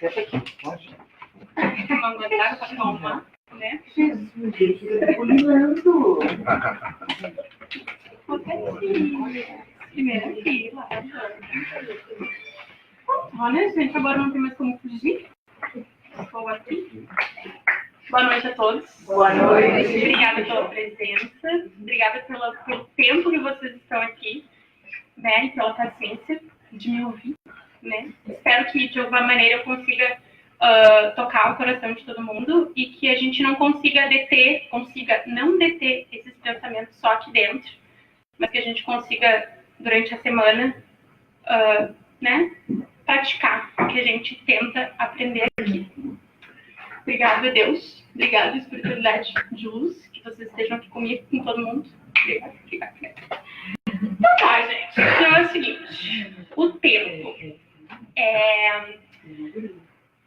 Senta aqui, pode. Não aguentar pra calmar, né? Jesus, gente, ele tá olhando. Primeira fila. Olha, gente, agora não tem mais como fugir. Vou aqui. Boa noite a todos. Boa noite. Obrigada pela presença. Obrigada pelo tempo que vocês estão aqui, né? E pela paciência de me ouvir, né? Espero que, de alguma maneira, eu consiga tocar o coração de todo mundo e que a gente não consiga não deter esses pensamentos só aqui dentro, mas que a gente consiga, durante a semana, né, praticar o que a gente tenta aprender aqui. Obrigada a Deus, obrigada, espiritualidade de luz, que vocês estejam aqui comigo, com todo mundo. Obrigada. Então tá, gente. Então é o seguinte, o tempo.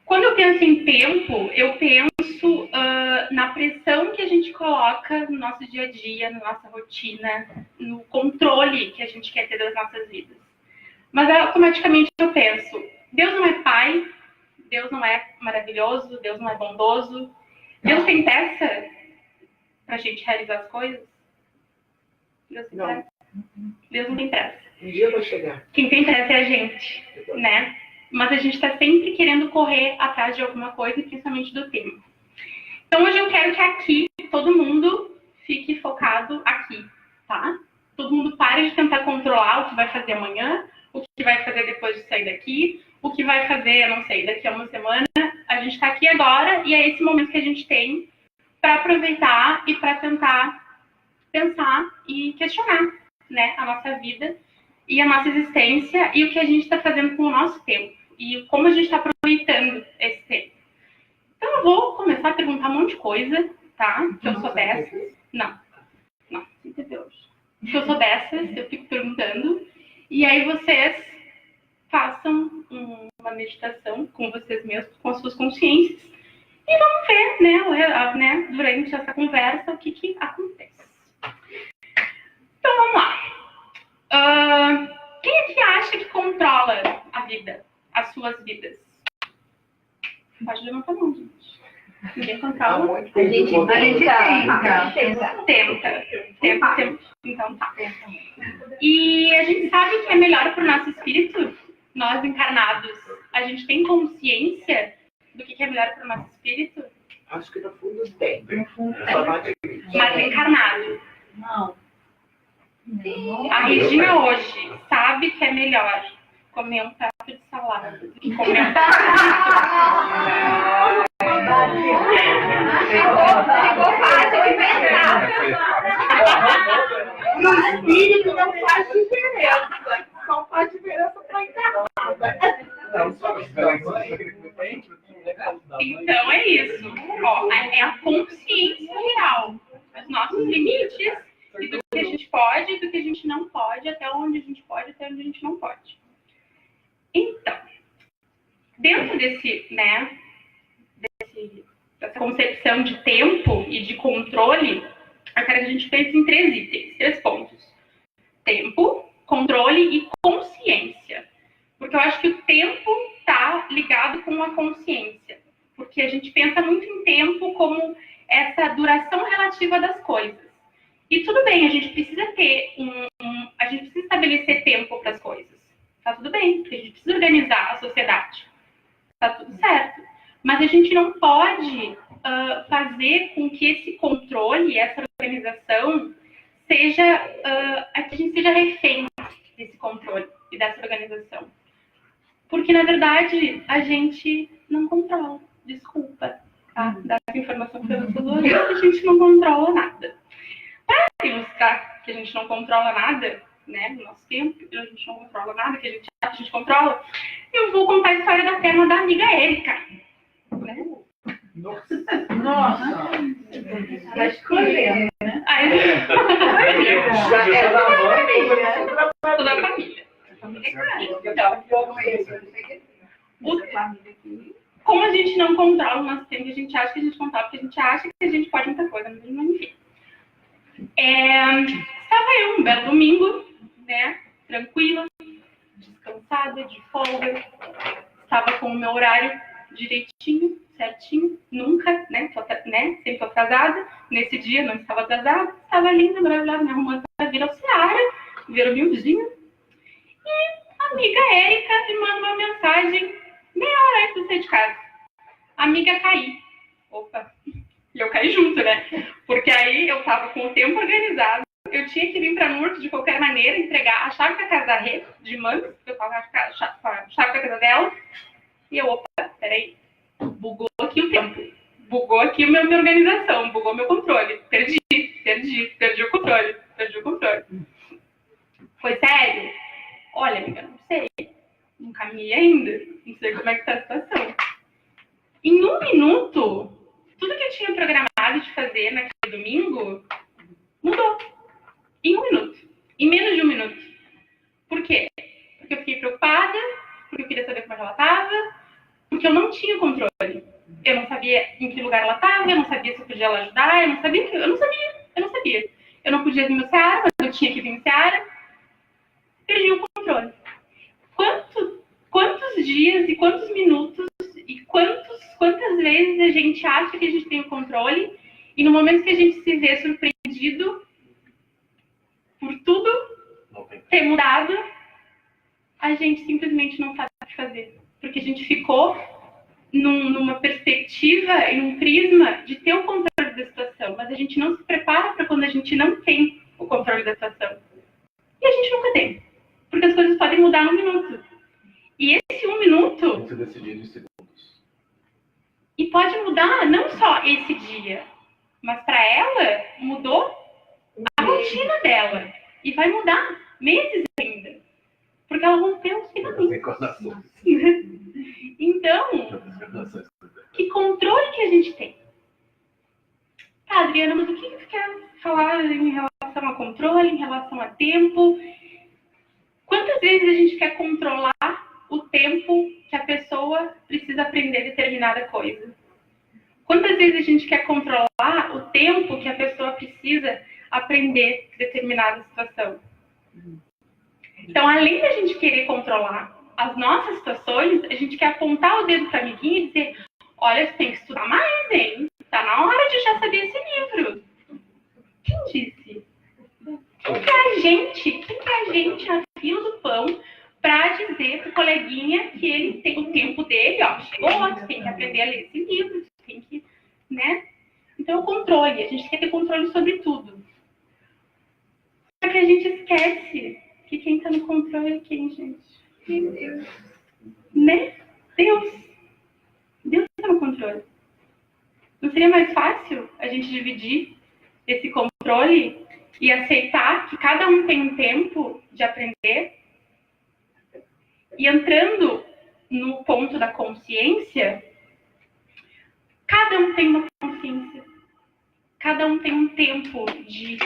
Quando eu penso em tempo, eu penso na pressão que a gente coloca no nosso dia a dia, na nossa rotina, no controle que a gente quer ter das nossas vidas. Mas automaticamente eu penso, Deus não é pai, Deus não é maravilhoso, Deus não é bondoso. Deus tem pressa pra gente realizar as coisas? Deus tem pressa? Deus não tem pressa. Um dia vai chegar. Quem tem pressa é a gente, né? Mas a gente está sempre querendo correr atrás de alguma coisa, principalmente do tempo. Então hoje eu quero que aqui todo mundo fique focado aqui, tá? Todo mundo pare de tentar controlar o que vai fazer amanhã, o que vai fazer depois de sair daqui, o que vai fazer, eu não sei, daqui a uma semana. A gente está aqui agora e é esse momento que a gente tem para aproveitar e para tentar pensar e questionar, né, a nossa vida e a nossa existência e o que a gente está fazendo com o nosso tempo e como a gente está aproveitando esse tempo. Então eu vou começar a perguntar um monte de coisa, tá? Que eu sou dessas. Não, entendeu hoje. Que eu sou dessas, eu fico perguntando. E aí vocês façam uma meditação com vocês mesmos, com as suas consciências. E vamos ver, né, durante essa conversa, o que acontece. Então vamos lá. Quem é que acha que controla a vida, as suas vidas? Pode levantar a mão, gente. Ninguém controla. A gente Tenta. Então tá. E a gente sabe que é melhor para o nosso espírito, nós encarnados, a gente tem consciência do que é melhor para o nosso espírito? Acho que no fundo tem. Mas encarnado. Não. A Regina hoje sabe que é melhor comer um prato de salada do que comer um prato Ficou fácil de pensar. No espírito não faz diferença. Só faz diferença para encarnada. Então é isso. Ó, é a consciência real. Os nossos limites e do que a gente pode e do que a gente não pode, até onde a gente pode, até onde a gente não pode. Então, dentro dessa concepção de tempo e de controle, eu quero que a gente pense em 3 itens, 3 pontos. Tempo, controle e consciência. Porque eu acho que o tempo está ligado com a consciência. Porque a gente pensa muito em tempo como essa duração relativa das coisas. E tudo bem, a gente precisa ter a gente precisa estabelecer tempo para as coisas. Tá tudo bem, porque a gente precisa organizar a sociedade. Tá tudo certo. Mas a gente não pode fazer com que esse controle, essa organização, que a gente seja refém desse controle e dessa organização. Porque, na verdade, a gente não controla. Desculpa, tá? Dar essa informação para vocês hoje, a gente não controla nada. Para ilustrar que a gente não controla nada, né, no nosso tempo, a gente não controla nada, que a gente acha que a gente controla, eu vou contar a história da perna da amiga Érica. Né? Nossa! Vai escolher, né? Toda a família. Como a gente não controla o nosso tempo, a gente acha que a gente controla, porque a gente acha que a gente pode muita coisa, mas enfim. Estava eu um belo domingo, né, tranquila, descansada, de folga. Estava com o meu horário direitinho, certinho, nunca, né? Sempre tô atrasada. Nesse dia não estava atrasada, estava linda, maravilhosa, me arrumando para vir ao Seara, ver o miudinho. E a amiga Érica me manda uma mensagem meia hora antes de sair de casa. Amiga, caí. Opa, e eu caí junto, né? Porque aí eu tava com o tempo organizado, eu tinha que vir para Norte de qualquer maneira, entregar a chave da casa da Rê, de Mangas, porque eu tava com a chave da casa dela. E eu, opa, peraí, bugou aqui o tempo, bugou aqui a minha organização, bugou meu controle, perdi o controle. Foi sério? Olha, amiga, não sei, não caminhei ainda, não sei como é que tá a situação. Em 1 minuto, tudo que eu tinha programado de fazer naquele domingo mudou. Em 1 minuto. Em menos de 1 minuto. Por quê? Porque eu fiquei preocupada, porque eu queria saber como ela estava, porque eu não tinha controle. Eu não sabia em que lugar ela estava, eu não sabia se eu podia ela ajudar, eu não sabia. Eu não podia vir no Seara, mas eu tinha que vir no Seara. Perdi o controle. Quantos dias e quantos minutos e quantas vezes a gente acha que a gente tem o controle e no momento que a gente se vê surpreendido por tudo ter mudado, a gente simplesmente não sabe o que fazer. Porque a gente ficou numa perspectiva e num prisma de ter o controle da situação, mas a gente não se prepara para quando a gente não tem o controle da situação. E a gente nunca tem. Porque as coisas podem mudar em 1 minuto. E esse 1 minuto... Tem que ser decidido em segundos. E pode mudar não só esse dia, mas para ela mudou a rotina dela. E vai mudar meses ainda. Porque ela rompeu os finalmente. Então, que controle que a gente tem? Tá, Adriana, mas o que você quer falar em relação a controle, em relação a tempo? Quantas vezes a gente quer controlar o tempo que a pessoa precisa aprender determinada coisa? Quantas vezes a gente quer controlar o tempo que a pessoa precisa aprender determinada situação? Então, além da gente querer controlar as nossas situações, a gente quer apontar o dedo para a amiguinha e dizer: olha, você tem que estudar mais, hein? Tá na hora de já saber esse livro. Quem disse? Quem que é a gente na fila do pão para dizer pro coleguinha que ele tem o tempo dele, ó, chegou, tu tem que aprender a ler esse livro, tu tem que, né? Então, o controle, a gente quer ter controle sobre tudo. Só que a gente esquece que quem tá no controle é quem, gente? Deus. Né? Deus. Deus tá no controle. Não seria mais fácil a gente dividir esse controle e aceitar que cada um tem um tempo de aprender? E entrando no ponto da consciência, cada um tem uma consciência. Cada um tem um tempo de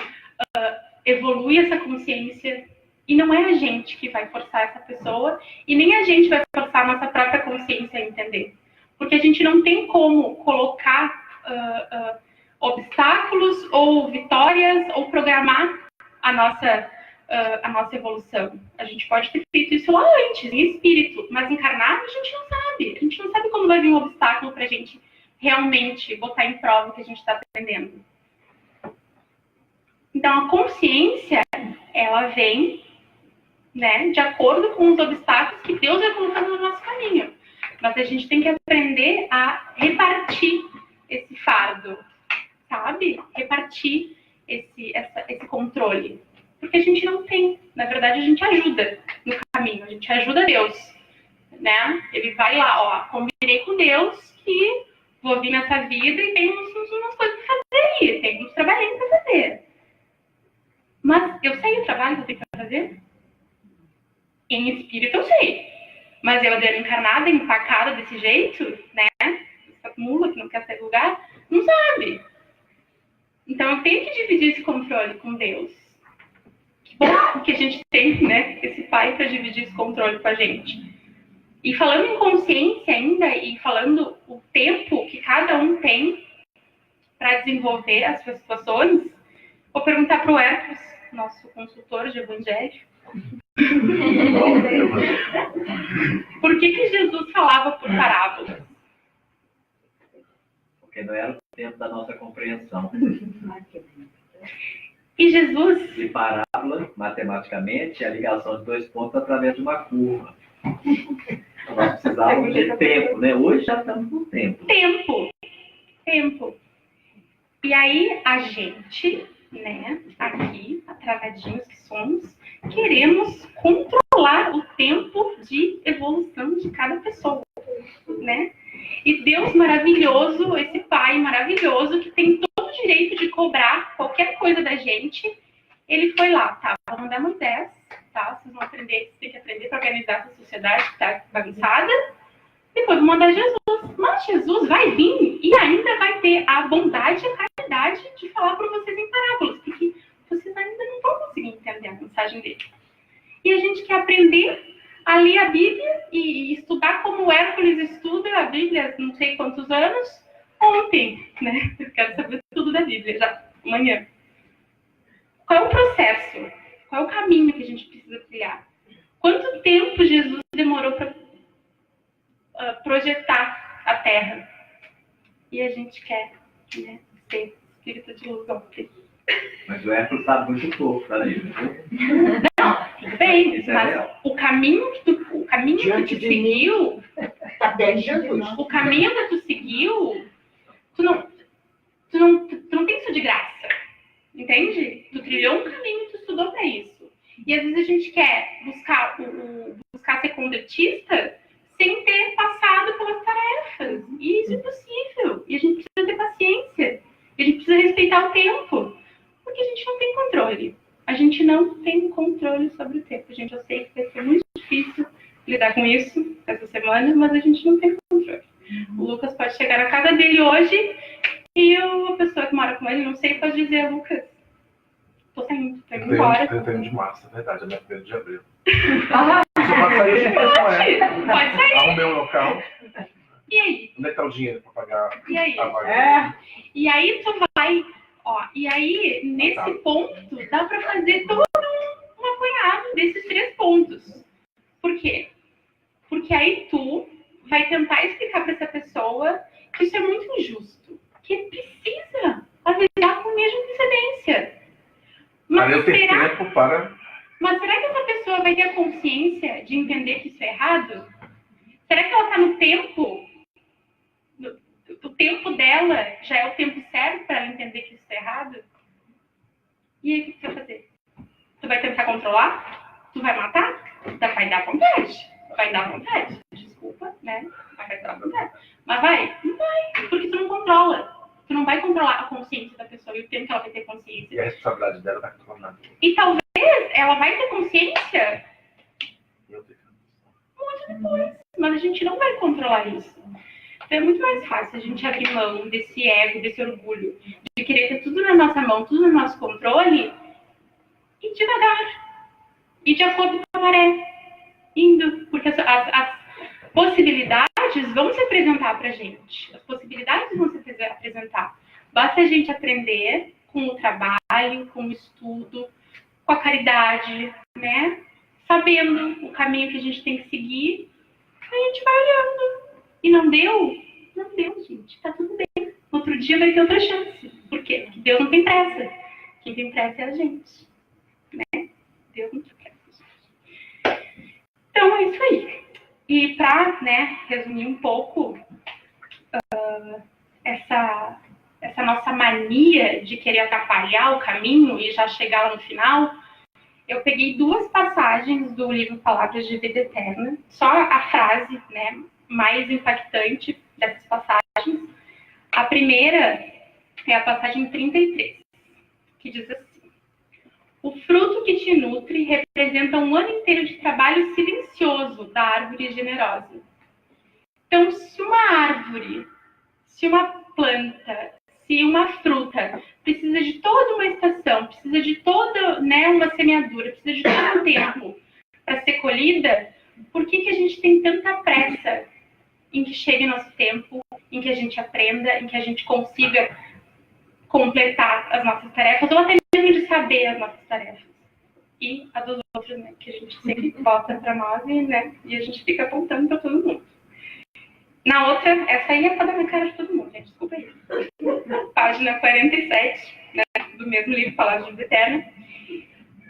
evoluir essa consciência. E não é a gente que vai forçar essa pessoa e nem a gente vai forçar a nossa própria consciência a entender. Porque a gente não tem como colocar obstáculos ou vitórias ou programar a nossa evolução. A gente pode ter feito isso lá antes, em espírito, mas encarnado a gente não sabe. A gente não sabe como vai vir um obstáculo para a gente realmente botar em prova o que a gente está aprendendo. Então, a consciência, ela vem, né, de acordo com os obstáculos que Deus vai colocando no nosso caminho. Mas a gente tem que aprender a repartir esse fardo, sabe? Repartir esse controle. Porque a gente não tem. Na verdade, a gente ajuda no caminho. A gente ajuda Deus, né? Ele vai lá, ó, combinei com Deus que vou vir nessa vida e tem umas coisas para fazer aí. Tem uns trabalhinhos para fazer. Mas eu sei o trabalho que eu tenho para fazer? Em espírito eu sei. Mas eu, Adriana encarnada, empacada desse jeito, né? Essa mula que não quer sair do lugar, não sabe. Então eu tenho que dividir esse controle com Deus. Que bom que a gente tem, né, esse pai para dividir esse controle com a gente. E falando em consciência ainda, e falando o tempo que cada um tem para desenvolver as suas situações, vou perguntar para o Herpes, nosso consultor de evangelho, por que Jesus falava por parábolas? porque não era o tempo da nossa compreensão. E Jesus, E parábola, matematicamente, é a ligação de dois pontos através de uma curva. Nós precisávamos de tempo, né? Hoje já estamos no tempo. tempo. E aí a gente, né, aqui, atravadinhos que somos, queremos controlar o tempo de evolução de cada pessoa, né? E Deus maravilhoso, esse Pai maravilhoso, que tem todo o direito de cobrar qualquer coisa da gente, ele foi lá, tá? Vou mandar Moisés, tá? Vocês vão aprender, vocês têm que aprender para organizar essa sociedade que tá bagunçada. Depois vou mandar Jesus. Mas Jesus vai vir e ainda vai ter a bondade e a caridade de falar para vocês em parábolas, porque vocês ainda não vão conseguir entender a mensagem dele. E a gente quer aprender a ler a Bíblia e estudar como o Hércules estuda a Bíblia não sei quantos anos ontem, né? Eu quero saber tudo da Bíblia já amanhã. Qual é o processo? Qual é o caminho que a gente precisa trilhar? Quanto tempo Jesus demorou para projetar a Terra? E a gente quer, né, ser espírito de luz ontem. Mas o Hércules sabe muito pouco da Bíblia. Tudo bem, Isso é mas real. o caminho que tu seguiu, Até Jesus. o caminho que tu seguiu, tu não tem isso de graça. Entende? Tu trilhou um caminho e tu estudou para isso. E às vezes a gente quer buscar ser convertista sem ter passado pelas tarefas. E isso é impossível. E a gente precisa ter paciência. E a gente precisa respeitar o tempo. Porque a gente não tem controle. A gente não tem controle sobre o tempo. Gente, eu sei que vai ser muito difícil lidar com isso essa semana, mas a gente não tem controle. O Lucas pode chegar na casa dele hoje e a pessoa que mora com ele, não sei, pode dizer: Lucas, tô saindo, tô indo embora. 31 de março, é verdade, é minha 1º de abril. Ah, Você pode sair assim mesmo, é. Pode sair. Arrumei um local. E aí? Onde é que tá o dinheiro pra pagar E aí? a vaga? É. E aí tu vai, ó, e aí nesse ponto dá para fazer todo um apanhado desses 3 pontos. Por quê? Porque aí tu vai tentar explicar para essa pessoa que isso é muito injusto, que precisa avisar com a mesma antecedência. Para eu ter tempo para... Mas será que essa pessoa vai ter a consciência de entender que isso é errado? Será que ela está no tempo? O tempo dela já é o tempo certo para ela entender que isso é errado? E aí o que você vai fazer? Tu vai tentar controlar? Tu vai matar? Vai dar vontade. Vai dar vontade. Desculpa, né? Vai dar vontade. Mas vai? Não vai. Porque tu não controla. Tu não vai controlar a consciência da pessoa e o tempo que ela vai ter consciência. E a responsabilidade dela vai controlar. E talvez ela vai ter consciência Meu Deus. muito depois. Mas a gente não vai controlar isso. Então é muito mais fácil a gente abrir mão desse ego, desse orgulho, de querer ter tudo na nossa mão, tudo no nosso controle, e devagar. E de acordo com a maré. Indo. Porque as possibilidades vão se apresentar pra gente. As possibilidades vão se apresentar. Basta a gente aprender com o trabalho, com o estudo, com a caridade, né? Sabendo o caminho que a gente tem que seguir, a gente vai olhando. E não deu? Não deu, gente. Tá tudo bem. Outro dia vai ter outra chance. Por quê? Porque Deus não tem pressa. Quem tem pressa é a gente. Né? Deus não tem pressa. Então, é isso aí. E para, né, resumir um pouco essa nossa mania de querer atrapalhar o caminho e já chegar lá no final, eu peguei 2 passagens do livro Palavras de Vida Eterna, só a frase, né, mais impactante dessas passagens. A primeira é a passagem 33, que diz assim: o fruto que te nutre representa um ano inteiro de trabalho silencioso da árvore generosa. Então, se uma árvore, se uma planta, se uma fruta precisa de toda uma estação, precisa de toda, né, uma semeadura, precisa de todo um tempo para ser colhida, por que a gente tem tanta pressa em que chegue nosso tempo, em que a gente aprenda, em que a gente consiga completar as nossas tarefas, ou até mesmo de saber as nossas tarefas? E as dos outros, né, que a gente sempre bota para nós e, né, e a gente fica apontando para todo mundo. Na outra, essa aí é para dar na cara de todo mundo, né? Desculpa aí. página 47, né, do mesmo livro, Palavras de Vida Eterna.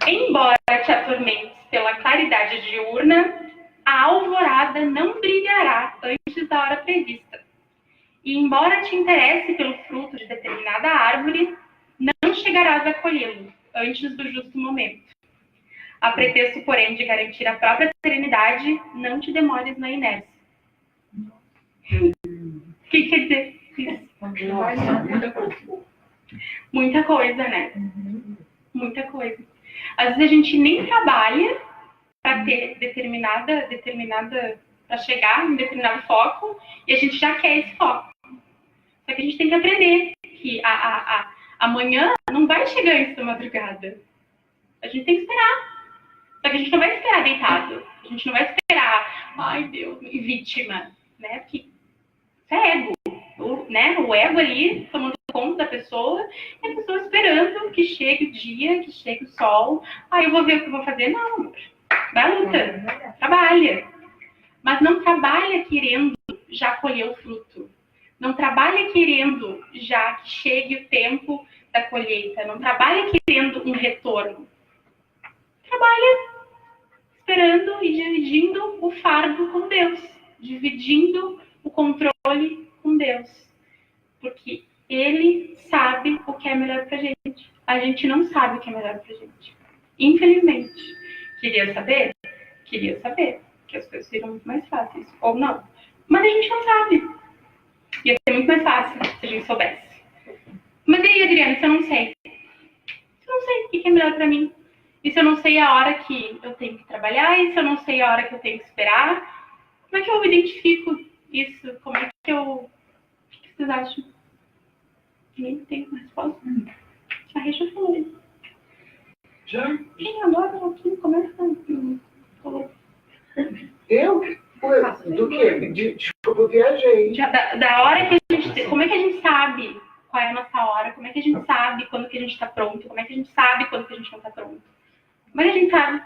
Embora te atormentes pela claridade diurna, a alvorada não brilhará antes da hora prevista. E embora te interesse pelo fruto de determinada árvore, não chegarás a colhê-lo antes do justo momento. A pretexto, porém, de garantir a própria serenidade, não te demores na inércia. O que quer dizer isso? Muita coisa, né? Muita coisa. Às vezes a gente nem trabalha para ter determinada, para chegar em determinado foco, e a gente já quer esse foco. Só que a gente tem que aprender que amanhã não vai chegar antes da madrugada. A gente tem que esperar. Só que a gente não vai esperar deitado. A gente não vai esperar, ai Deus, vítima, né? Porque isso é ego, né? O ego ali tomando conta da pessoa, e a pessoa esperando que chegue o dia, que chegue o sol. Aí eu vou ver o que eu vou fazer. Não, amor. Vai à luta. Trabalha. Mas não trabalha querendo já colher o fruto. Não trabalha querendo já que chegue o tempo da colheita. Não trabalha querendo um retorno. Trabalha esperando e dividindo o fardo com Deus. Dividindo o controle com Deus. Porque Ele sabe o que é melhor pra gente. A gente não sabe o que é melhor pra gente. Infelizmente. Queria saber? Queria saber. Que as coisas seriam muito mais fáceis. Ou não. Mas a gente não sabe. Ia ser muito mais fácil se a gente soubesse. Mas e aí, Adriana, se eu não sei? Se eu não sei o que é melhor pra mim? E se eu não sei a hora que eu tenho que trabalhar? E se eu não sei a hora que eu tenho que esperar? Como é que eu identifico isso? Como é que eu... O que vocês acham? Nem tem uma resposta. A Rê já falou isso. Já? Quem agora aqui começa a... Eu? Do quê? Desculpa, eu viajei. Da hora que a gente... Como é que a gente sabe qual é a nossa hora? Como é que a gente sabe quando que a gente está pronto? Como é que a gente sabe quando que a gente não está pronto? Como é que a gente sabe?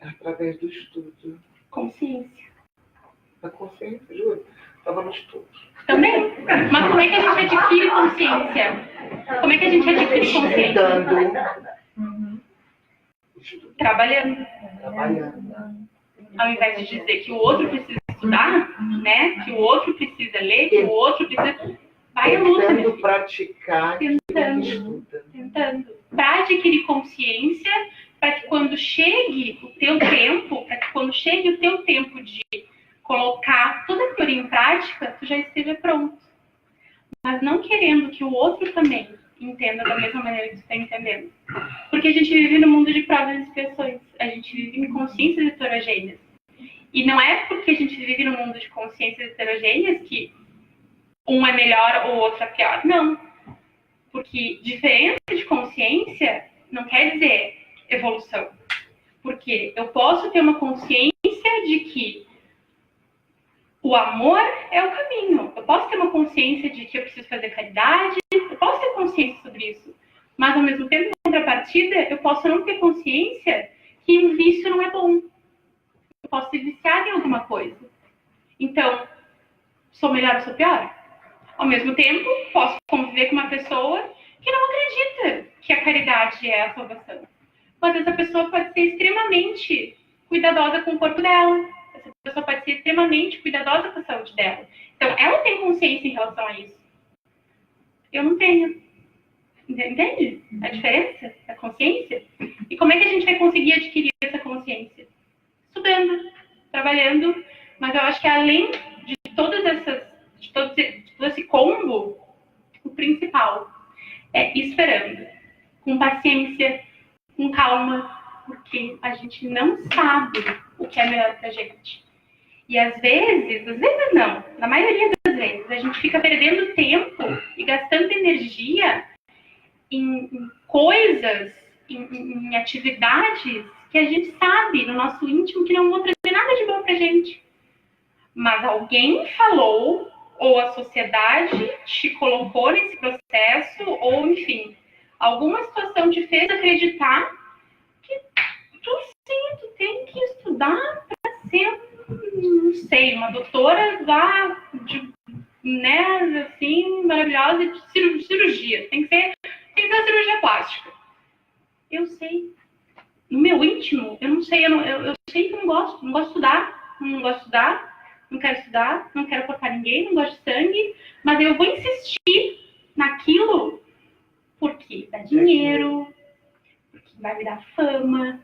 Através do estudo. Consciência. A consciência, juro. Estava no estudo. Também. Mas como é que a gente adquire consciência? Como é que a gente adquire consciência? Estudando. Trabalhando. Trabalhando. Ao invés de dizer que o outro precisa estudar, né? Que o outro precisa ler, que o outro precisa... Vai à luta, minha filha. Praticar. Tentando. Para adquirir consciência, para que quando chegue o teu tempo, de colocar toda a teoria em prática, tu já esteja pronto. Mas não querendo que o outro também entenda da mesma maneira que tu está entendendo. Porque a gente vive no mundo de provas e expiações. A gente vive em consciências heterogêneas. E não é porque a gente vive no mundo de consciências heterogêneas que um é melhor ou o outro é pior. Não. Porque diferença de consciência não quer dizer evolução. Porque eu posso ter uma consciência de que o amor é o caminho. Eu posso ter uma consciência de que eu preciso fazer caridade. Eu posso ter consciência sobre isso. Mas, ao mesmo tempo, em contrapartida, eu posso não ter consciência que um vício não é bom. Eu posso ser viciada em alguma coisa. Então, sou melhor ou sou pior? Ao mesmo tempo, posso conviver com uma pessoa que não acredita que a caridade é a salvação. Mas essa pessoa pode ser extremamente cuidadosa com o corpo dela. Essa pessoa pode ser extremamente cuidadosa com a saúde dela. Então, ela tem consciência em relação a isso. Eu não tenho. Entende a diferença da consciência? E como é que a gente vai conseguir adquirir essa consciência? Estudando, trabalhando. Mas eu acho que além de todas essas... de todo esse combo, o principal é esperando, com paciência, com calma, porque a gente não sabe o que é melhor pra gente. E às vezes não, na maioria das vezes, a gente fica perdendo tempo e gastando energia em coisas, em atividades que a gente sabe no nosso íntimo que não vão trazer nada de bom pra gente. Mas alguém falou, ou a sociedade te colocou nesse processo, ou, enfim, alguma situação te fez acreditar que tu tem que estudar para ser, não sei, uma doutora lá de né, assim, maravilhosa de cirurgia. Tem que ser uma cirurgia plástica. Eu sei. No meu íntimo, eu não sei, eu sei que eu não gosto de estudar, não quero estudar, não quero cortar ninguém, não gosto de sangue, mas eu vou insistir naquilo porque dá dinheiro, porque vai me dar fama.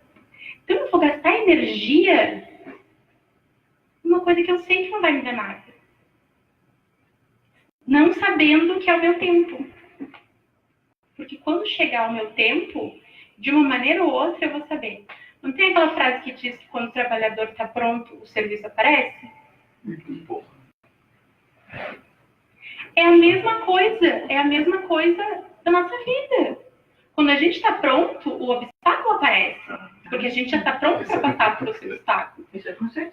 Então eu vou gastar energia numa coisa que eu sei que não vai me dar nada. Não sabendo que é o meu tempo. Porque quando chegar o meu tempo, de uma maneira ou outra, eu vou saber. Não tem aquela frase que diz que quando o trabalhador está pronto, o serviço aparece? É a mesma coisa da nossa vida. Quando a gente está pronto, o obstáculo aparece. Porque a gente já está pronto para passar por esse obstáculo.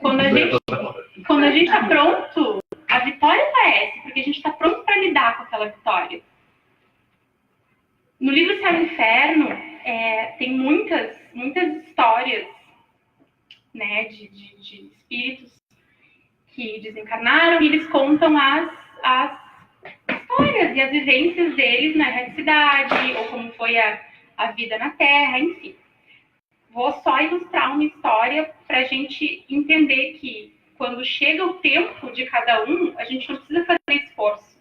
Quando a gente está pronto, a vitória aparece. Porque a gente está pronto para lidar com aquela vitória. No livro Céu e Inferno, tem muitas histórias, né, de espíritos que desencarnaram e eles contam as histórias e as vivências deles na erraticidade, ou como foi a vida na Terra, enfim. Vou só ilustrar uma história para a gente entender que quando chega o tempo de cada um, a gente não precisa fazer esforço.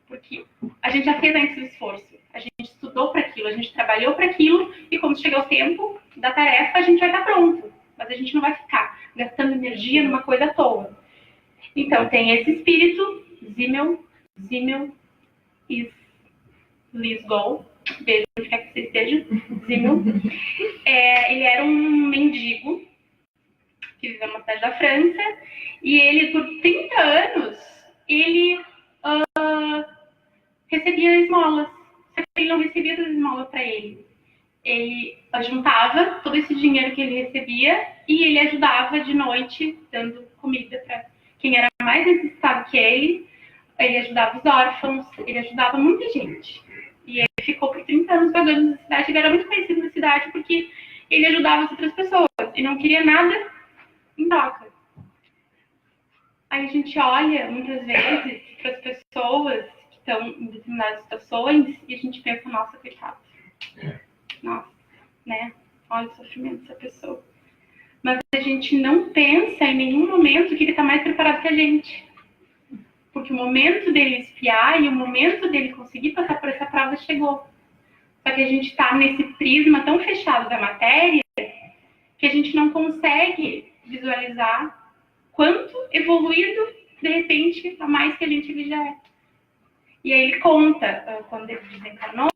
Porque a gente já fez antes o esforço. A gente estudou para aquilo, a gente trabalhou para aquilo, e quando chegar o tempo da tarefa, a gente vai estar pronto. Mas a gente não vai ficar gastando energia numa coisa à toa. Então, tem esse espírito, Zimmel Lisgol, beijo onde quer que você esteja, Zimmel. Ele era um mendigo que viveu numa cidade da França, e ele, por 30 anos, ele recebia esmolas. Só que ele não recebia essas esmolas para ele. Ele juntava todo esse dinheiro que ele recebia e ele ajudava de noite, dando comida para quem era mais necessitado que ele. Ele ajudava os órfãos, ele ajudava muita gente. E ele ficou por 30 anos vagando na cidade. Ele era muito conhecido na cidade porque ele ajudava as outras pessoas e não queria nada em troca. Aí a gente olha, muitas vezes, para as pessoas que estão em determinadas situações e a gente pensa, nossa, coitado. Nossa, né? Olha o sofrimento dessa pessoa. Mas a gente não pensa em nenhum momento que ele está mais preparado que a gente. Porque o momento dele espiar e o momento dele conseguir passar por essa prova chegou. Só que a gente está nesse prisma tão fechado da matéria que a gente não consegue visualizar quanto evoluído, de repente, a mais que a gente já é. E aí ele conta, quando ele desencarnou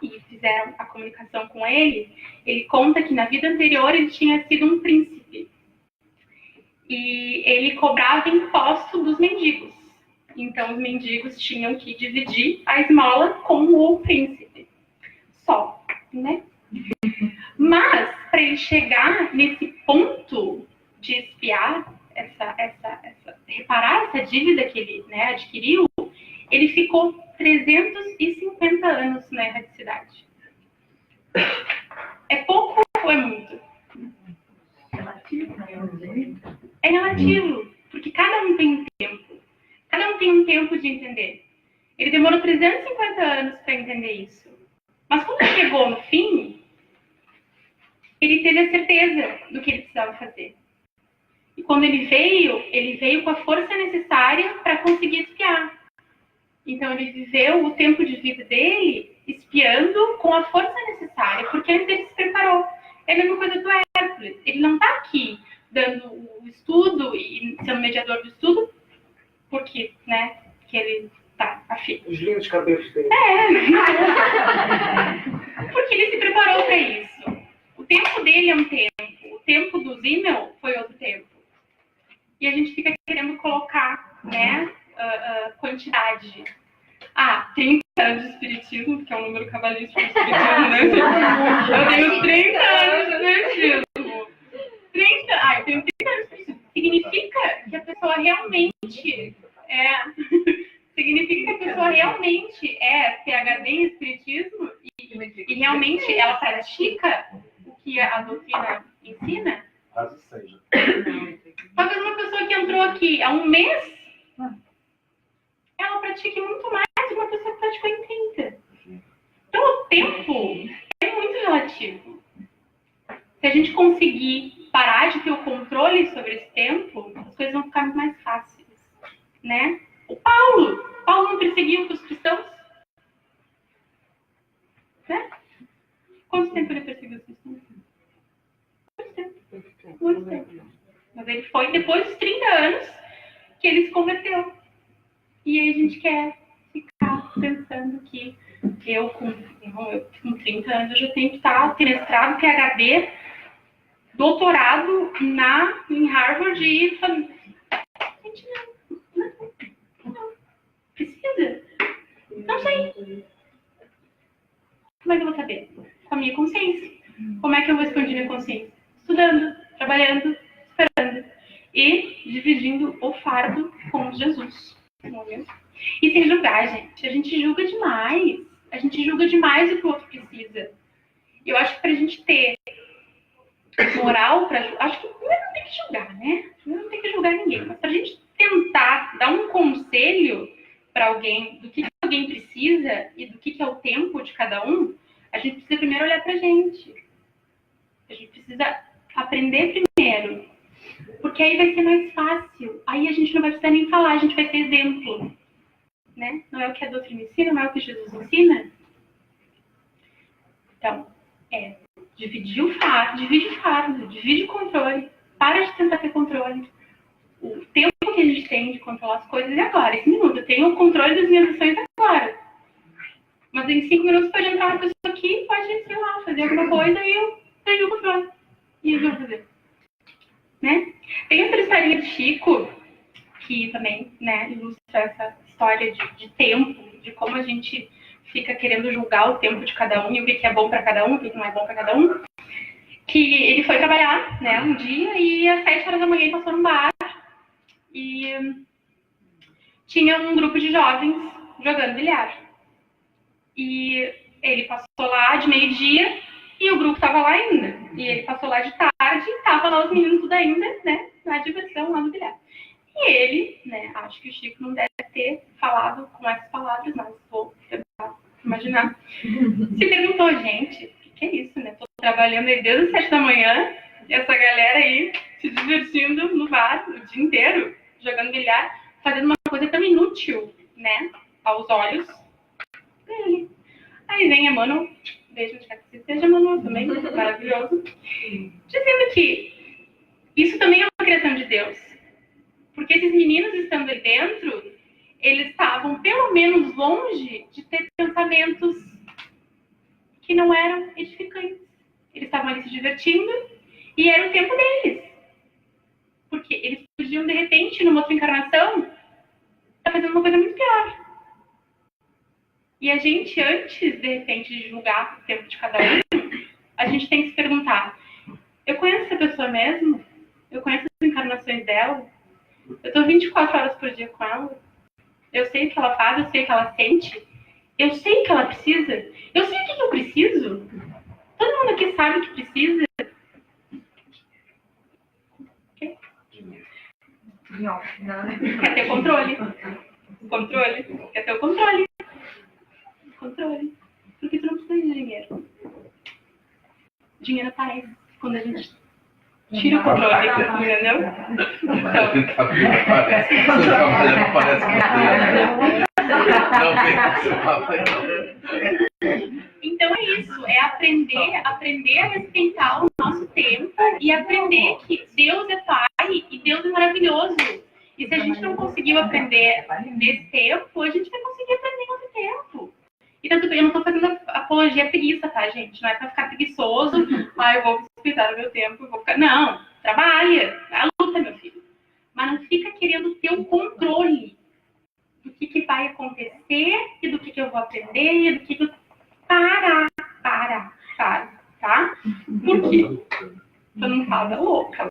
e fizeram a comunicação com ele conta que na vida anterior ele tinha sido um príncipe. E ele cobrava imposto dos mendigos. Então, os mendigos tinham que dividir a esmola com o príncipe. Só, né? Mas, para ele chegar nesse ponto de espiar, reparar essa dívida que ele, né, adquiriu, ele ficou 350 anos na erraticidade. É pouco ou é muito? É relativo, porque cada um tem um tempo. Cada um tem um tempo de entender. Ele demorou 350 anos para entender isso. Mas quando chegou no fim, ele teve a certeza do que ele precisava fazer. E quando ele veio com a força necessária para conseguir espiar. Então ele viveu o tempo de vida dele espiando com a força necessária, porque antes ele se preparou. É a mesma coisa do Hércules. Ele não está aqui dando o estudo e sendo mediador do estudo, porque, né, que ele tá afim. Os lindos cabelos dele. Porque ele se preparou para isso. O tempo dele é um tempo. O tempo do Zimmel foi outro tempo. E a gente fica querendo colocar, né, quantidade. 30 anos de espiritismo, que é um número cabalístico do espiritismo, né? Eu tenho 30 anos de espiritismo. Eu tenho 30 anos de espiritismo. Significa que a pessoa realmente é PhD em espiritismo e realmente ela pratica o que a doutrina ensina? Quase seja. Talvez uma pessoa que entrou aqui há um mês pratique muito mais do que uma pessoa que praticou em 30. Então, o tempo é muito relativo. Se a gente conseguir parar de ter o controle sobre esse tempo, as coisas vão ficar muito mais fáceis, né? O Paulo não perseguiu os cristãos? Né? Quanto tempo ele perseguiu os cristãos? Muito tempo. Mas ele foi depois dos 30 anos que ele se converteu. E aí a gente quer ficar pensando que eu com 30 anos eu já tenho que estar mestrado, PhD, doutorado em Harvard e gente, não. Precisa? Não sei. Como é que eu vou saber? Com a minha consciência. Como é que eu vou expandir minha consciência? Estudando, trabalhando, esperando e dividindo o fardo com Jesus. E sem julgar, gente. A gente julga demais. A gente julga demais o que o outro precisa. Eu acho que pra gente ter moral pra julgar, acho que primeiro não tem que julgar, né? Primeiro não tem que julgar ninguém. Mas pra gente tentar dar um conselho para alguém do que alguém precisa e do que é o tempo de cada um, a gente precisa primeiro olhar pra gente. A gente precisa aprender primeiro. Porque aí vai ser mais fácil. Aí a gente não vai precisar nem falar, a gente vai ter exemplo. Né? Não é o que a doutrina ensina, não é o que Jesus ensina. Então, divide o fardo, divide o controle. Para de tentar ter controle. O tempo que a gente tem de controlar as coisas é agora, esse minuto. Eu tenho o controle das minhas ações agora. Mas em 5 minutos pode entrar uma pessoa aqui, pode, sei lá, fazer alguma coisa e eu perdi o controle. E eu vou fazer. Né? Tem outra historinha de Chico, que também, né, ilustra essa história de tempo, de como a gente fica querendo julgar o tempo de cada um e o que é bom para cada um, o que não é bom para cada um. Que ele foi trabalhar, né, um dia e às 7 horas da manhã ele passou num bar e tinha um grupo de jovens jogando bilhar. E ele passou lá de meio-dia e o grupo estava lá ainda. E ele passou lá de tarde e estava lá os meninos tudo ainda, né, na diversão lá no bilhar. E ele, né, acho que o Chico não deve ter falado com essas palavras, mas vou tentar imaginar. Se perguntou, gente, o que é isso, né? Tô trabalhando aí desde as 7 da manhã e essa galera aí se divertindo no bar o dia inteiro, jogando bilhar, fazendo uma coisa tão inútil, né, aos olhos dele. Aí vem Emmanuel, beijo onde quer que você seja, Emmanuel também, maravilhoso, dizendo que isso também é uma criação de Deus. Porque esses meninos estando ali dentro, eles estavam pelo menos longe de ter pensamentos que não eram edificantes. Eles estavam ali se divertindo e era o tempo deles. Porque eles podiam, de repente, numa outra encarnação, estar fazendo uma coisa muito pior. E a gente, antes, de repente, de julgar o tempo de cada um, a gente tem que se perguntar, eu conheço essa pessoa mesmo? Eu conheço as encarnações dela? Eu estou 24 horas por dia com ela? Eu sei o que ela faz, eu sei o que ela sente? Eu sei o que ela precisa? Eu sei o que eu preciso? Todo mundo aqui sabe o que precisa? Okay? Não. Quer ter controle. Controle. Quer ter o controle. Controle. Porque tu não precisa de dinheiro. Dinheiro aparece quando a gente tira o controle, entendeu? Então é isso, é aprender a respeitar o nosso tempo e aprender que Deus é Pai e Deus é maravilhoso. E se a gente não conseguiu aprender nesse tempo, a gente vai conseguir aprender em outro tempo. E tanto bem, eu não estou fazendo apologia à preguiça, tá, gente? Não é para ficar preguiçoso, eu vou respeitar o meu tempo, eu vou ficar... Não, trabalha, é a luta, meu filho. Mas não fica querendo ter o controle do que vai acontecer e do que eu vou aprender e do que eu... Para, tá? Por quê? Você não fala louca.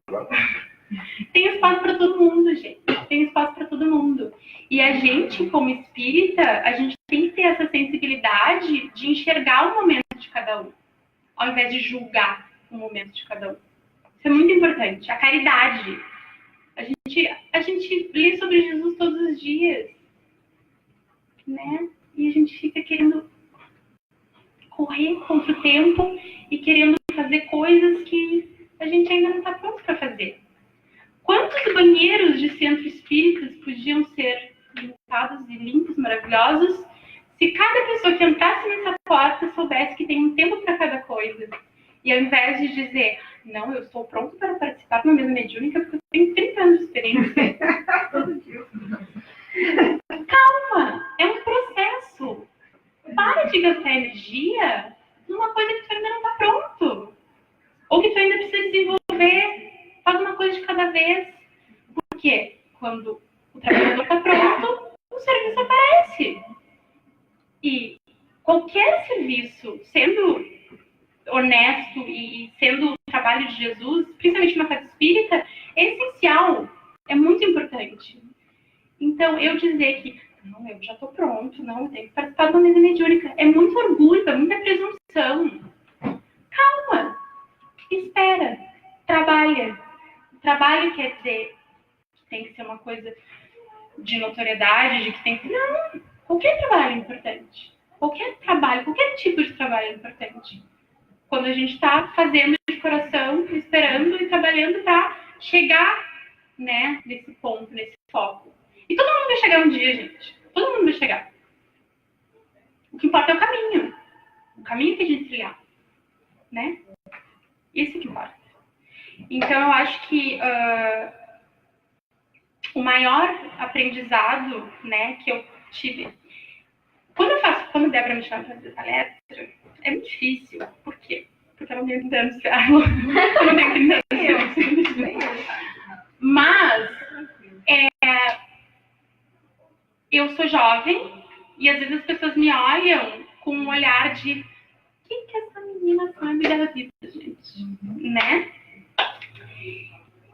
Tem espaço para todo mundo, gente. Tem espaço para todo mundo. E a gente, como espírita, a gente tem que ter essa sensibilidade de enxergar o momento de cada um, ao invés de julgar o momento de cada um. Isso é muito importante. A caridade. A gente lê sobre Jesus todos os dias. né? E a gente fica querendo correr contra o tempo e querendo fazer coisas que a gente ainda não está pronto para fazer. Quantos banheiros de centro espíritas podiam ser limpados e limpos, maravilhosos, se cada pessoa que entrasse nessa porta soubesse que tem um tempo para cada coisa? E ao invés de dizer, não, eu estou pronto para participar de uma mesa mediúnica porque eu tenho 30 anos de experiência. Calma, é um processo. Para de gastar energia numa coisa que tu ainda não está pronto. Ou que tu ainda precisa desenvolver. Faz uma coisa de cada vez. Porque quando o trabalhador está pronto, o serviço aparece. E qualquer serviço, sendo honesto e sendo o trabalho de Jesus, principalmente na casa espírita, é essencial. É muito importante. Então, eu dizer que não, eu já estou pronto, não, eu tenho que participar de uma mesa mediúnica. É muito orgulho, é muita presunção. Calma, espera, trabalha. Trabalho quer dizer que tem que ser uma coisa de notoriedade, de que tem que... Não, qualquer trabalho é importante. Qualquer trabalho, qualquer tipo de trabalho é importante. Quando a gente está fazendo de coração, esperando e trabalhando para chegar, né, nesse ponto, nesse foco. E todo mundo vai chegar um dia, gente. Todo mundo vai chegar. O que importa é o caminho. O caminho que a gente trilhar. Né? Isso que importa. Então, eu acho que o maior aprendizado, né, que eu tive... Quando a Débora me chama para fazer palestra, é muito difícil. Por quê? Porque eu não tenho 30 anos de eu não tenho 30 anos. Mas... eu sou jovem e às vezes as pessoas me olham com um olhar de o que essa menina sabe da vida, gente? Né?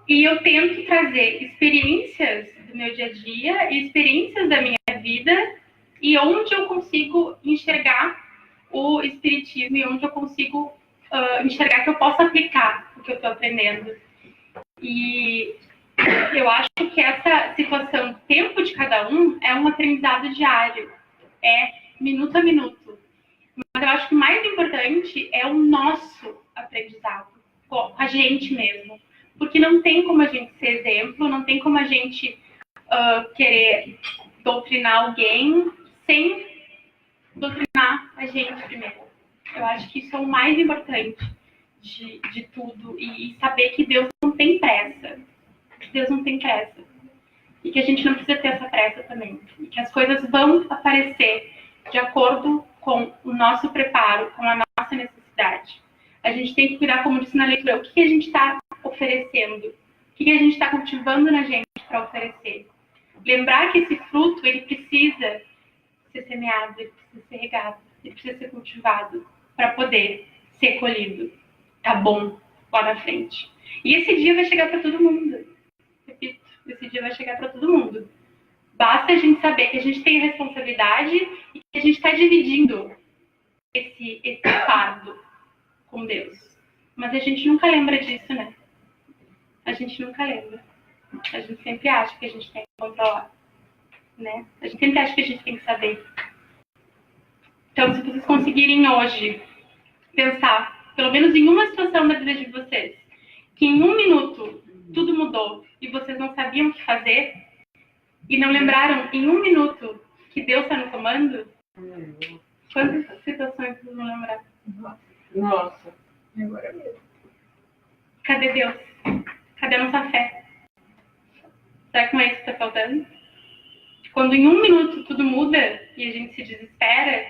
E eu tento trazer experiências do meu dia a dia e experiências da minha vida e onde eu consigo enxergar o espiritismo e onde eu consigo enxergar que eu posso aplicar o que eu estou aprendendo. E eu acho que essa situação, tempo de cada um, é um aprendizado diário. É minuto a minuto. Mas eu acho que o mais importante é o nosso aprendizado. Com a gente mesmo. Porque não tem como a gente ser exemplo, não tem como a gente querer doutrinar alguém sem doutrinar a gente primeiro. Eu acho que isso é o mais importante de tudo. E saber que Deus não tem pressa. Deus não tem pressa. E que a gente não precisa ter essa pressa também. E que as coisas vão aparecer de acordo com o nosso preparo, com a nossa necessidade. A gente tem que cuidar, como disse na leitura, o que a gente está oferecendo. O que a gente está cultivando na gente para oferecer. Lembrar que esse fruto, ele precisa ser semeado, ele precisa ser regado, ele precisa ser cultivado para poder ser colhido. Tá bom lá na frente. E esse dia vai chegar para todo mundo. Repito, esse dia vai chegar para todo mundo. Basta a gente saber que a gente tem responsabilidade e que a gente está dividindo esse fardo com Deus. Mas a gente nunca lembra disso, né? A gente nunca lembra. A gente sempre acha que a gente tem que controlar. Né? A gente sempre acha que a gente tem que saber. Então, se vocês conseguirem hoje pensar, pelo menos em uma situação da vida de vocês, que em 1 minuto tudo mudou e vocês não sabiam o que fazer e não lembraram em 1 minuto que Deus está no comando, quantas situações vocês vão lembrar? Nossa, agora mesmo. Cadê Deus? Cadê a nossa fé? Será que não é isso que está faltando? Quando em 1 minuto tudo muda e a gente se desespera,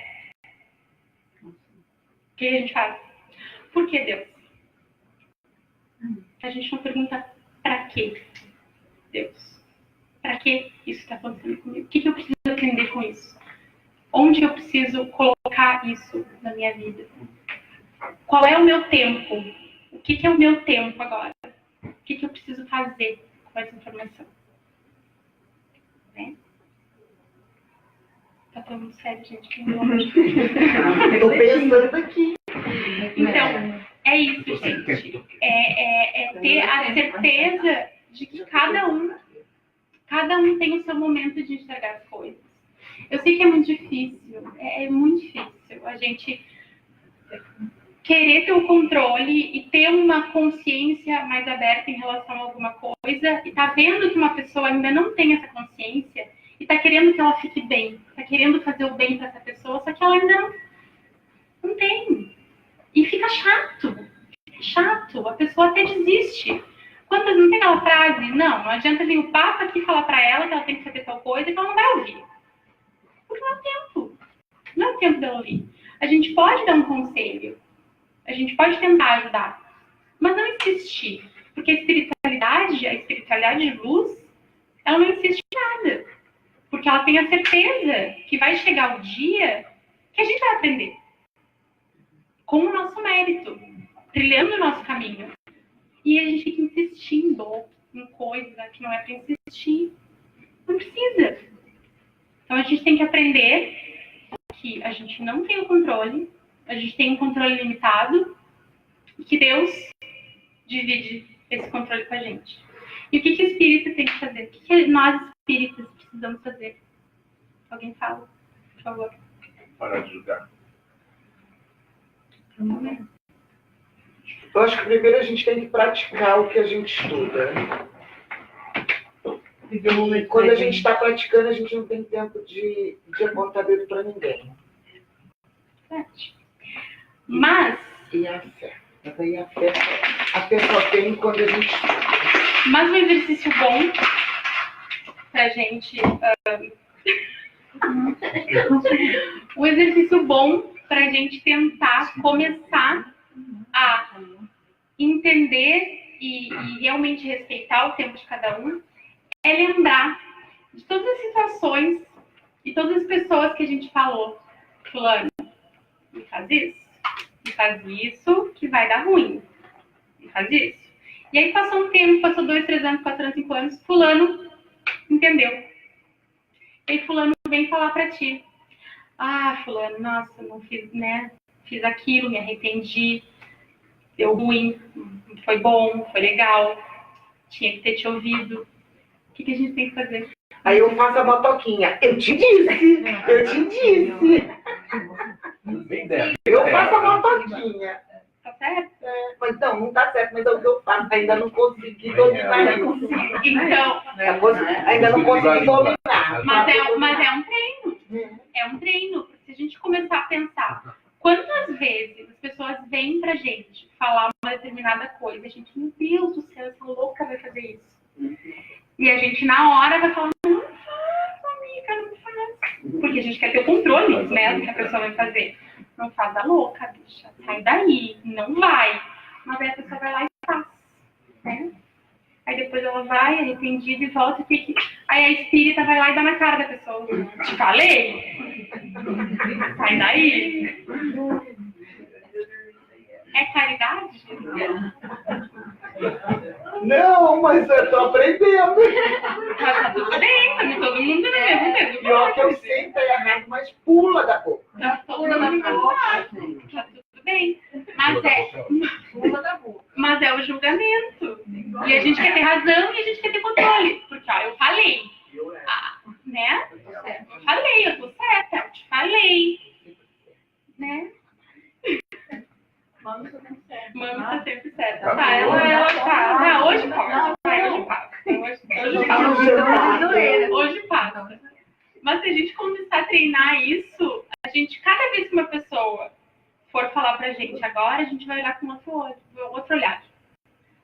o que a gente faz? Por que Deus? A gente não pergunta para quê Deus? Para que isso está acontecendo comigo? O que eu preciso aprender com isso? Onde eu preciso colocar isso na minha vida? Qual é o meu tempo? O que é o meu tempo agora? O que eu preciso fazer com essa informação? Né? Tá todo mundo sério, gente. Que Tô pensando aqui. Então, é isso, gente. É ter a certeza de que cada um tem o seu momento de enxergar as coisas. Eu sei que é muito difícil, é muito difícil a gente querer ter o controle e ter uma consciência mais aberta em relação a alguma coisa e tá vendo que uma pessoa ainda não tem essa consciência e tá querendo que ela fique bem, tá querendo fazer o bem para essa pessoa, só que ela ainda não tem. E fica chato, a pessoa até desiste. Quantas não tem aquela frase? Não adianta vir o Papa aqui falar para ela que ela tem que fazer tal coisa que ela não vai ouvir. Porque não é tempo. Não é tempo dela ouvir. A gente pode dar um conselho. A gente pode tentar ajudar. Mas não insistir. Porque a espiritualidade de luz, ela não insiste em nada. Porque ela tem a certeza que vai chegar o dia que a gente vai aprender. Com o nosso mérito. Trilhando o nosso caminho. E a gente fica insistindo em coisa que não é para insistir. Não precisa. Então a gente tem que aprender que a gente não tem o controle, a gente tem um controle limitado, e que Deus divide esse controle com a gente. E o que o espírita tem que fazer? O que nós espíritas precisamos fazer? Alguém fala, por favor. Parar de julgar. Eu acho que primeiro a gente tem que praticar o que a gente estuda. E quando a gente está praticando, a gente não tem tempo de apontar dedo para ninguém. Mas... E a fé. Daí a fé só vem quando a gente estuda. Mas um exercício bom pra gente... um exercício bom pra gente tentar começar a entender e realmente respeitar o tempo de cada um é lembrar de todas as situações e todas as pessoas que a gente falou. Fulano, me faz isso que vai dar ruim. Me faz isso. E aí passou um tempo, passou 2, 3 anos, 4 anos, 5 anos, fulano entendeu. E aí fulano vem falar pra ti. Ah, fulano, nossa, não fiz, né? Fiz aquilo, me arrependi. Deu ruim, foi bom, foi legal. Tinha que ter te ouvido. O que a gente tem que fazer? Aí eu faço a motoquinha. Eu te disse. Bem ideia. Eu faço a motoquinha. Tá certo? Mas não tá certo, mas é o que eu faço. Ainda não consegui dominar isso. Então, Ainda não consegui dominar. mas é um treino. É um treino. Se a gente começar a pensar, quantas vezes as pessoas vêm pra gente falar uma determinada coisa, a gente, meu Deus do céu, essa louca vai fazer isso. E a gente, na hora, vai falar, não faz, amiga, não faz. Porque a gente quer ter o controle, né, do que a pessoa vai fazer. Não faz a louca, bicha, sai daí, não vai. Mas aí a pessoa vai lá e faz, né? Aí depois ela vai, arrependida, e volta e fica... Aí a espírita vai lá e dá na cara da pessoa. Te falei? Sai daí. É caridade? Não, mas eu tô aprendendo. Mas tá tudo bem, tá todo mundo no mesmo peso. Pior que eu sei que tá errado, mas pula da boca. Tá todo mundo tá tudo bem. Mas é o julgamento. E a gente quer ter razão e a gente quer ter controle. Porque, ó, eu falei. Né? Eu falei, eu tô certa. Eu te falei. Né? Mano tá sempre certa. Tá, ela tá. Tá, hoje passa. Hoje passa. Mas se a gente começar a treinar isso, a gente, cada vez que uma pessoa for falar pra gente agora, a gente vai olhar com outro olhar.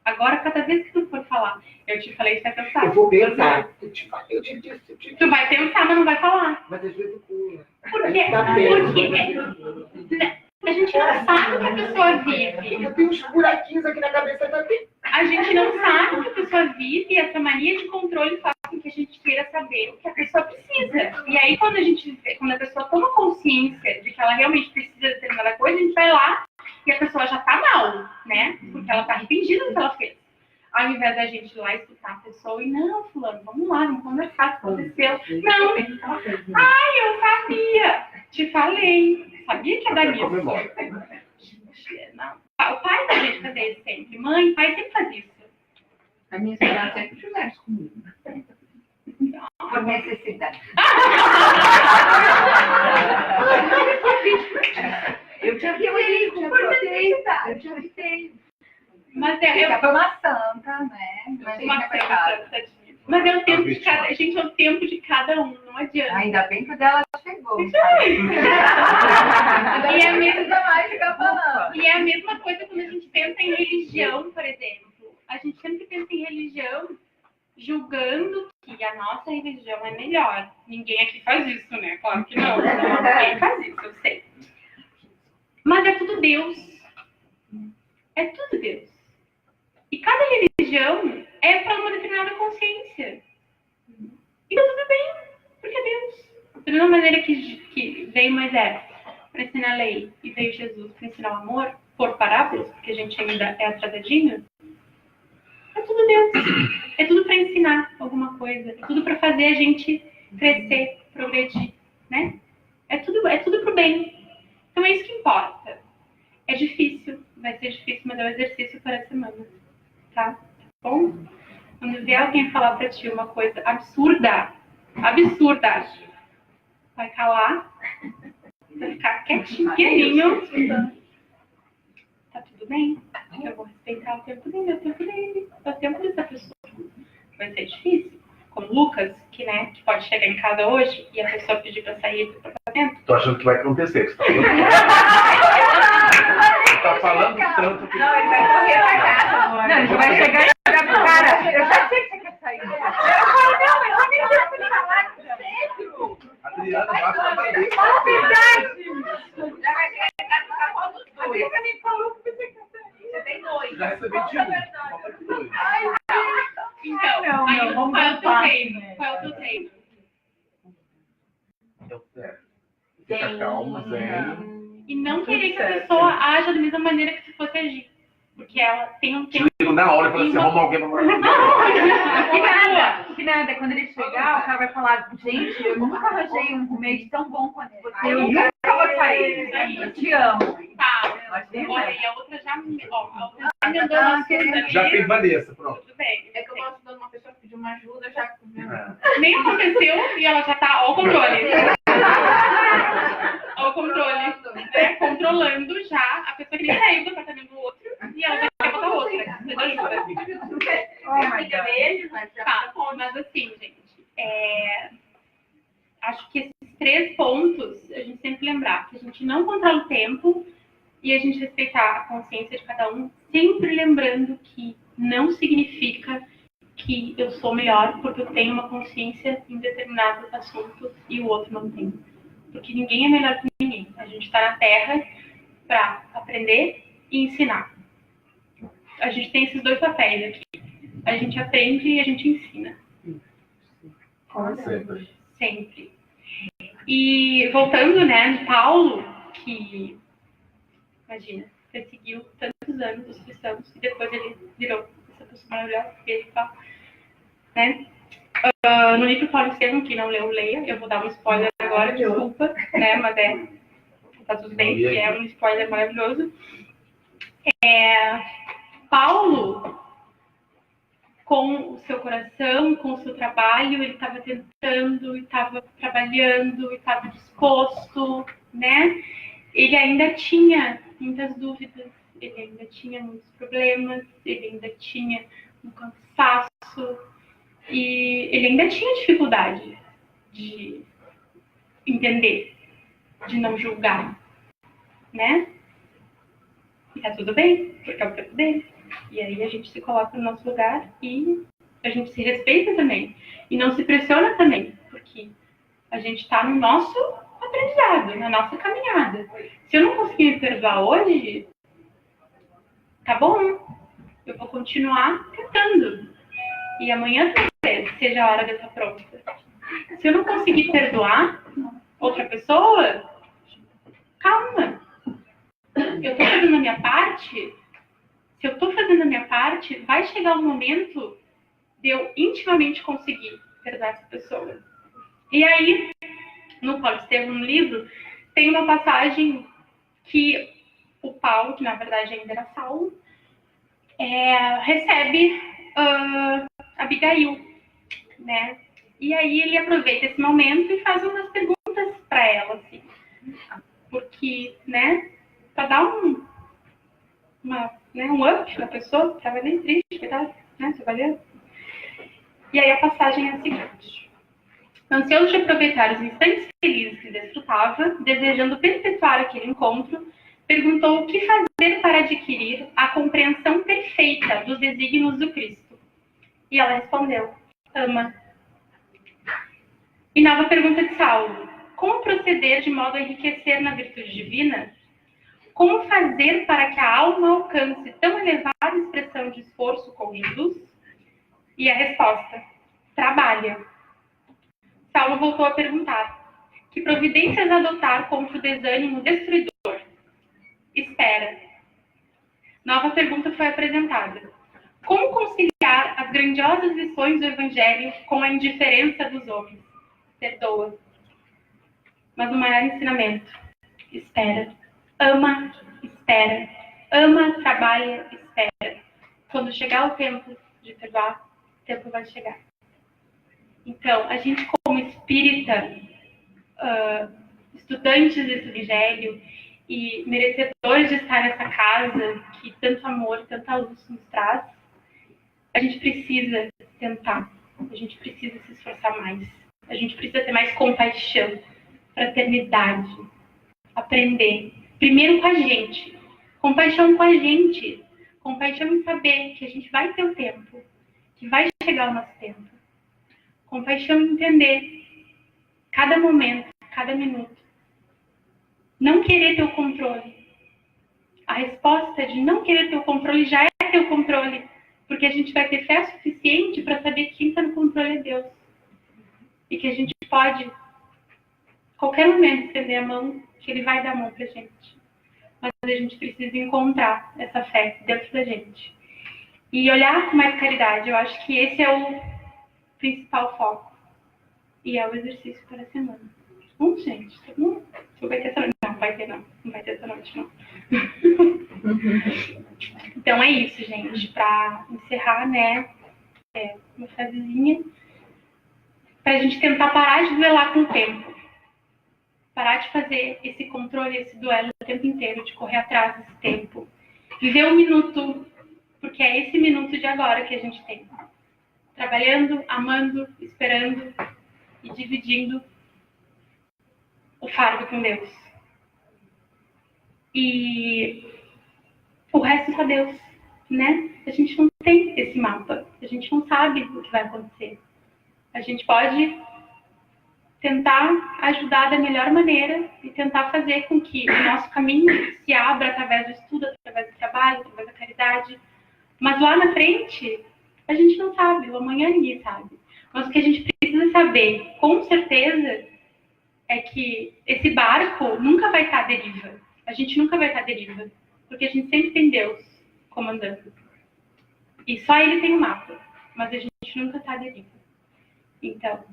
Agora, cada vez que tu for falar, eu te falei, você vai pensar. Eu vou pensar. Eu te disse. Tu vai pensar, mas não vai falar. Mas às vezes pula. Por quê? Porque a gente não sabe o que a pessoa vive. Eu tenho uns buraquinhos aqui na cabeça também. A gente não sabe o que a pessoa vive e essa mania de controle faz com que a gente queira saber o que a pessoa precisa. E aí, quando a pessoa toma consciência de que ela realmente precisa de determinada coisa, a gente vai lá e a pessoa já tá mal, né? Porque ela tá arrependida do que ela fez. Ao invés da gente ir lá escutar a pessoa e, não, fulano, vamos lá, vamos conversar, o que aconteceu. Não, eu sabia, te falei. Sabia que ia dar nisso. Não. O pai da gente fazia isso sempre. Mãe, pai sempre faz isso. A minha cidade sempre fizesse comigo. por necessidade. Eu te avisei, eu te avisei. Mas Fica pra uma santa, né? Não sei uma se é pecado. Mas é o tempo de cada. Gente, é o tempo de cada um, não adianta. Ainda bem que o dela chegou. Isso aí. E é mesmo mais ficar falando. E é a mesma coisa quando a gente pensa em religião, por exemplo. A gente sempre pensa em religião julgando que a nossa religião é melhor. Ninguém aqui faz isso, né? Claro que não. Ninguém faz isso, eu sei. Mas é tudo Deus. É tudo Deus. E cada religião é para uma determinada consciência. E tá tudo bem, porque é Deus. Da mesma maneira que veio Moisés para ensinar a lei e veio Jesus para ensinar o amor, por parábolas, porque a gente ainda é atrasadinho, é tudo Deus. É tudo para ensinar alguma coisa. É tudo para fazer a gente crescer, progredir, né? É tudo pro bem. Então é isso que importa. É difícil, vai ser difícil, mas é um exercício para a semana. Tá? Bom? Quando vier alguém falar pra ti uma coisa absurda, vai calar, vai ficar quietinho. Tá tudo bem? Eu vou respeitar o tempo dele, o tempo dessa pessoa. Vai ser difícil. Como o Lucas, que pode chegar em casa hoje e a pessoa pedir pra sair do apartamento. Tô achando que vai acontecer. Você tá falando tanto que... Não, ele vai correr pra casa agora. Não, ele vai chegar e olhar pro cara. Eu já sei que você quer sair. Eu nem quero falar sério. A Adriana vai falar isso. Fala a verdade. Já vai chegar em casa e ficar falando dos dois. A Adriana me falou que você quer sair. Você tem dois. Já recebi de um. Falta de dois. Então, aí qual é o teu treino? Qual é o teu treino? Fica calma, zen. E não querer que a pessoa haja da mesma maneira que tu fosse agir. Porque ela tem um tempo. Chego na hora e falo assim, arruma alguém pra Que nada, quando ele chegar, o cara vai falar, gente, eu nunca arranjei um roommate tão bom quanto você. Eu nunca vou sair. Eu te amo. Tá. Olha, e a outra já me andou na sua. Já fez Vanessa, pronto. Tudo bem. É que eu gosto de uma pessoa que pediu uma ajuda, já... Nem aconteceu e ela já tá ao controle. Ao controle. Né? Controlando já a pessoa que nem saiu do apartamento do outro e ela já quer botar outra. Você já ajuda. Tá, mas assim, gente, acho que esses 3 pontos a gente sempre lembrar que a gente não controla o tempo e a gente respeitar a consciência de cada um, sempre lembrando que não significa que eu sou melhor porque eu tenho uma consciência em determinado assunto e o outro não tem. Porque ninguém é melhor que ninguém. A gente está na Terra para aprender e ensinar. A gente tem esses 2 papéis aqui. A gente aprende e a gente ensina. Sempre. Sempre. E voltando, de Paulo, que, imagina, perseguiu tantos anos os cristãos e depois ele virou essa pessoa maravilhosa que ele fala, né? No livro Paulo Estevam, que não leu, leia. Eu vou dar um spoiler agora, desculpa, mas tá tudo bem, que é um spoiler maravilhoso. Paulo, com o seu coração, com o seu trabalho, ele estava tentando, estava trabalhando, estava disposto, né? Ele ainda tinha muitas dúvidas, ele ainda tinha muitos problemas, ele ainda tinha um cansaço, e ele ainda tinha dificuldade de entender, de não julgar, né? E tá tudo bem, porque é o tempo dele. E aí a gente se coloca no nosso lugar e a gente se respeita também. E não se pressiona também, porque a gente tá no nosso aprendizado, na nossa caminhada. Se eu não conseguir me perdoar hoje, tá bom, eu vou continuar tentando. E amanhã talvez seja a hora de eu estar pronta. Se eu não conseguir perdoar outra pessoa, calma. Eu tô fazendo a minha parte. Se eu tô fazendo a minha parte, vai chegar um momento de eu intimamente conseguir perdoar essa pessoa. E aí, no Paulo Estevam, no livro, tem uma passagem que o Paulo, que na verdade ainda era Saulo, recebe Abigail, né? E aí ele aproveita esse momento e faz umas perguntas para ela, assim. Porque, né, para dar um up na pessoa, que estava nem triste, coitada, né, trabalhando. E aí a passagem é a seguinte. Ansioso de aproveitar os instantes felizes que desfrutava, desejando perpetuar aquele encontro, perguntou o que fazer para adquirir a compreensão perfeita dos desígnios do Cristo. E ela respondeu, ama. E nova pergunta de Saulo, como proceder de modo a enriquecer na virtude divina? Como fazer para que a alma alcance tão elevada expressão de esforço com Jesus? E a resposta, trabalha. Saulo voltou a perguntar, que providências adotar contra o desânimo destruidor? Espera. Nova pergunta foi apresentada. Como conciliar as grandiosas lições do Evangelho com a indiferença dos homens? Perdoa. Mas o maior ensinamento, espera. Ama, espera. Ama, trabalha, espera. Quando chegar o tempo de perdoar, o tempo vai chegar. Então, a gente como espírita, estudantes desse Evangelho e merecedores de estar nessa casa que tanto amor, tanta luz nos traz, a gente precisa tentar, a gente precisa se esforçar mais, a gente precisa ter mais compaixão, fraternidade, aprender. Primeiro com a gente, compaixão com a gente, compaixão em saber que a gente vai ter o tempo, que vai chegar o nosso tempo. Compaixão em entender cada momento, cada minuto. Não querer ter o controle. A resposta de não querer ter o controle já é ter o controle, porque a gente vai ter fé suficiente para saber que quem está no controle é Deus. E que a gente pode, a qualquer momento, estender a mão, que Ele vai dar a mão para a gente. Mas a gente precisa encontrar essa fé dentro da gente. E olhar com mais caridade. Eu acho que esse é o principal foco. E é o exercício para a semana. Bom, gente, tá bom? Vai ter essa noite? Não, vai ter não. Não vai ter essa noite, não. Então é isso, gente. Para encerrar, né? Uma frasezinha. Para a gente tentar parar de duelar com o tempo. Parar de fazer esse controle, esse duelo o tempo inteiro, de correr atrás desse tempo. Viver um minuto, porque é esse minuto de agora que a gente tem. Trabalhando, amando, esperando e dividindo o fardo com Deus. E o resto é só Deus, né? A gente não tem esse mapa. A gente não sabe o que vai acontecer. A gente pode tentar ajudar da melhor maneira e tentar fazer com que o nosso caminho se abra através do estudo, através do trabalho, através da caridade. Mas lá na frente, a gente não sabe, o amanhã ninguém sabe. Mas o que a gente precisa saber, com certeza, é que esse barco nunca vai estar à deriva. A gente nunca vai estar à deriva, porque a gente sempre tem Deus comandando. E só Ele tem o mapa, mas a gente nunca está à deriva. Então,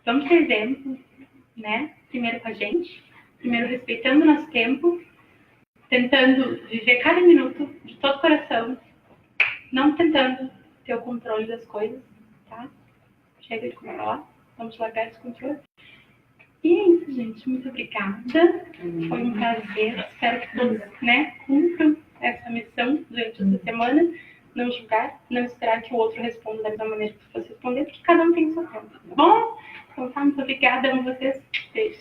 vamos ter exemplo, né? Primeiro com a gente, primeiro respeitando o nosso tempo, tentando viver cada minuto de todo o coração, não tentando ter o controle das coisas, tá? Chega de controlar, vamos largar esse controle. E é isso, gente. Muito obrigada. Foi um prazer. Espero que todos, né, cumpram essa missão durante essa semana. Não julgar, não esperar que o outro responda da mesma maneira que você responder, porque cada um tem o seu tempo, tá bom? Então tá, muito obrigada. Amo vocês. Beijo.